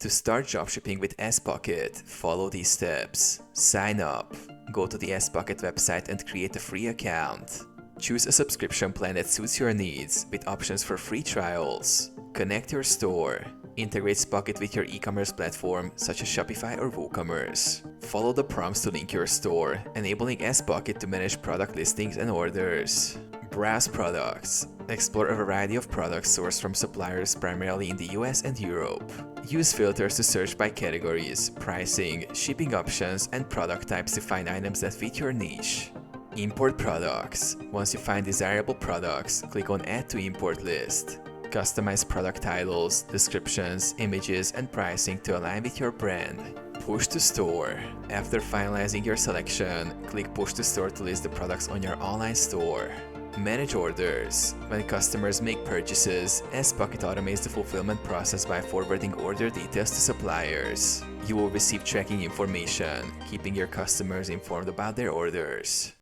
To start dropshipping with Spocket, follow these steps. Sign up. Go to the Spocket website and create a free account. Choose a subscription plan that suits your needs with options for free trials. Connect your store. Integrate Spocket with your e-commerce platform such as Shopify or WooCommerce. Follow the prompts to link your store, enabling Spocket to manage product listings and orders. Browse products. Explore a variety of products sourced from suppliers primarily in the US and Europe. Use filters to search by categories, pricing, shipping options, and product types to find items that fit your niche. Import products. Once you find desirable products, click on Add to Import List. Customize product titles, descriptions, images, and pricing to align with your brand. Push to Store. After finalizing your selection, click Push to Store to list the products on your online store. Manage orders. When customers make purchases, Spocket automates the fulfillment process by forwarding order details to suppliers. You will receive tracking information, keeping your customers informed about their orders.